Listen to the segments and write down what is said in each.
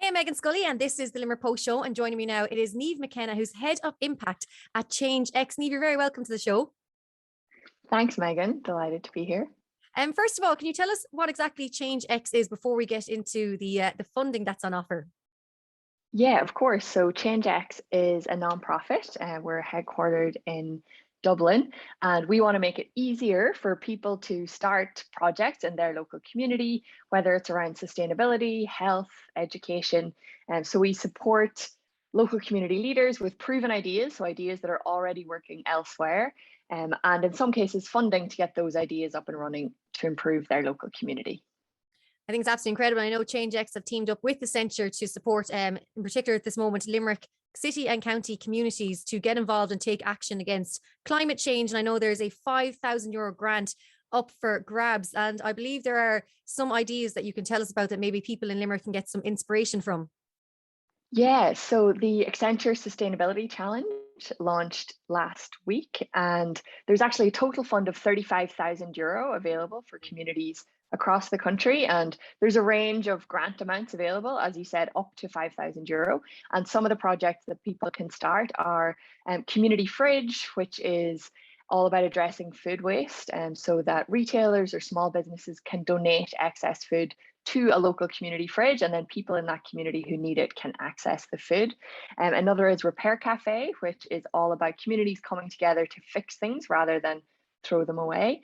Hey, Megan Scully, and this is the Limerick Post Show. And joining me now, it is Niamh McKenna, who's Head of Impact at ChangeX. Niamh, you're very welcome to the show. Thanks, Megan. Delighted to be here. First of all, can you tell us what exactly ChangeX is before we get into the funding that's on offer? Yeah, of course. So ChangeX is a nonprofit. We're headquartered in Dublin, and we want to make it easier for people to start projects in their local community, whether it's around sustainability, health, education. And so we support local community leaders with proven ideas, so ideas that are already working elsewhere, and in some cases, funding to get those ideas up and running to improve their local community. I think it's absolutely incredible. I know ChangeX have teamed up with Accenture to support, in particular at this moment, Limerick city and county communities to get involved and take action against climate change. And I know there's a €5,000 grant up for grabs. And I believe there are some ideas that you can tell us about that maybe people in Limerick can get some inspiration from. Yeah, so the Accenture Sustainability Challenge launched last week, and there's actually a total fund of €35,000 available for communities across the country. And there's a range of grant amounts available, as you said, up to €5,000. And some of the projects that people can start are Community Fridge, which is all about addressing food waste, and so that retailers or small businesses can donate excess food to a local community fridge, and then people in that community who need it can access the food. Another is Repair Cafe, which is all about communities coming together to fix things rather than throw them away.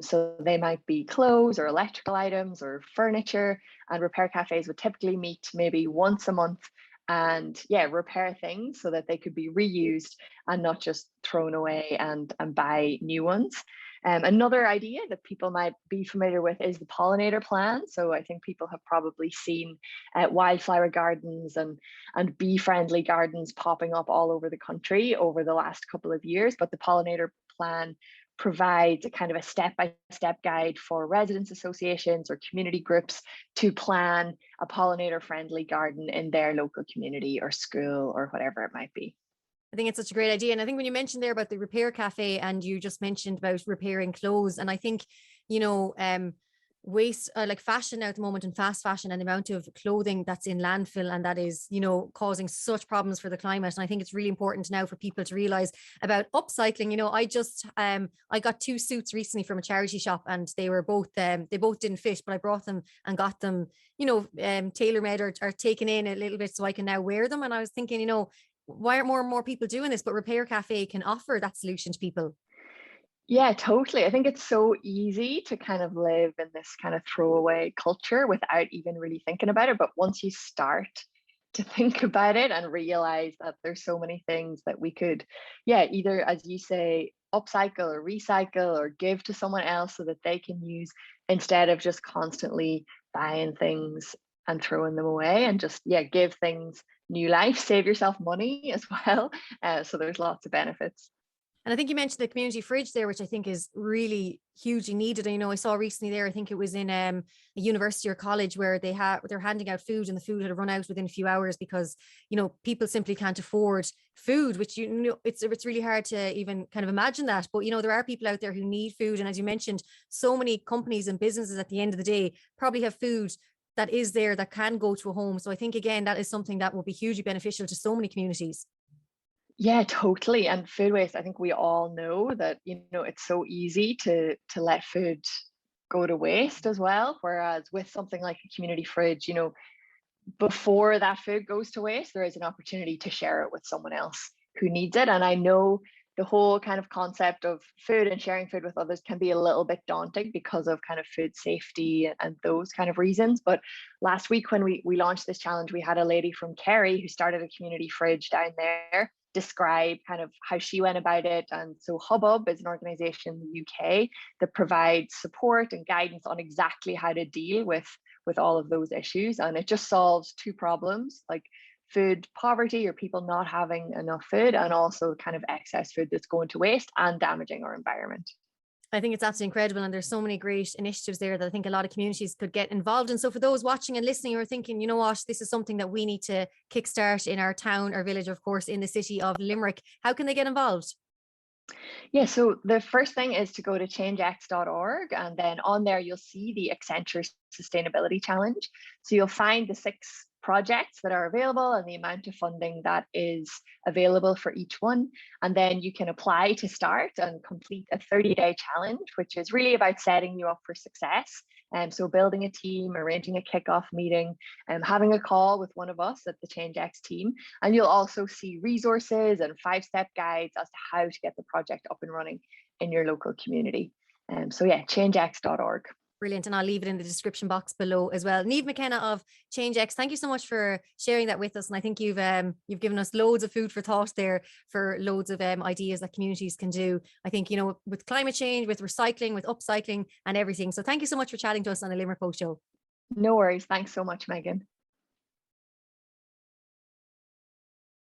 So they might be clothes or electrical items or furniture, and repair cafes would typically meet maybe once a month and repair things so that they could be reused and not just thrown away and buy new ones. Another idea that people might be familiar with is the pollinator plan. So I think people have probably seen wildflower gardens and bee-friendly gardens popping up all over the country over the last couple of years. But the pollinator plan provides a kind of a step-by-step guide for residents associations or community groups to plan a pollinator-friendly garden in their local community or school or whatever it might be. I think it's such a great idea. And I think when you mentioned there about the repair cafe and you just mentioned about repairing clothes, and I think, you know, waste like fashion now at the moment and fast fashion and the amount of clothing that's in landfill and that is, causing such problems for the climate. And I think it's really important now for people to realize about upcycling. I got two suits recently from a charity shop and they were both, they both didn't fit, but I brought them and got them, tailor made or taken in a little bit so I can now wear them. And I was thinking, why aren't more and more people doing this? But Repair Cafe can offer that solution to people. Yeah, totally. I think it's so easy to kind of live in this kind of throwaway culture without even really thinking about it. But once you start to think about it and realize that there's so many things that we could, either, as you say, upcycle or recycle or give to someone else so that they can use instead of just constantly buying things and throwing them away, and just, give things new life, save yourself money as well. So there's lots of benefits. And I think you mentioned the community fridge there, which I think is really hugely needed. I saw recently there, I think it was in a university or college where they're handing out food and the food had run out within a few hours because, people simply can't afford food, which, it's really hard to even kind of imagine that. But, there are people out there who need food. And as you mentioned, so many companies and businesses at the end of the day probably have food that is there that can go to a home. So I think, again, that is something that will be hugely beneficial to so many communities. Yeah, totally. And food waste, I think we all know that, it's so easy to let food go to waste as well. Whereas with something like a community fridge, before that food goes to waste, there is an opportunity to share it with someone else who needs it. And I know the whole kind of concept of food and sharing food with others can be a little bit daunting because of kind of food safety and those kind of reasons. But last week when we launched this challenge, we had a lady from Kerry who started a community fridge down there describe kind of how she went about it. And so Hubbub is an organization in the UK that provides support and guidance on exactly how to deal with all of those issues. And it just solves two problems, like food poverty or people not having enough food, and also kind of excess food that's going to waste and damaging our environment. I think it's absolutely incredible. And there's so many great initiatives there that I think a lot of communities could get involved in. So for those watching and listening who are thinking, you know what, this is something that we need to kickstart in our town or village, of course, in the city of Limerick, how can they get involved? Yeah, so the first thing is to go to changex.org, and then on there you'll see the Accenture Sustainability Challenge. So you'll find the 6 projects that are available and the amount of funding that is available for each one. And then you can apply to start and complete a 30-day challenge, which is really about setting you up for success. So building a team, arranging a kickoff meeting, and having a call with one of us at the ChangeX team. And you'll also see resources and 5-step guides as to how to get the project up and running in your local community. So yeah, changex.org. Brilliant. And I'll leave it in the description box below as well. Niamh McKenna of ChangeX, thank you so much for sharing that with us. And I think you've given us loads of food for thought there for loads of ideas that communities can do. I think, you know, with climate change, with recycling, with upcycling and everything. So thank you so much for chatting to us on the Limerick Post Show. No worries. Thanks so much, Meghann.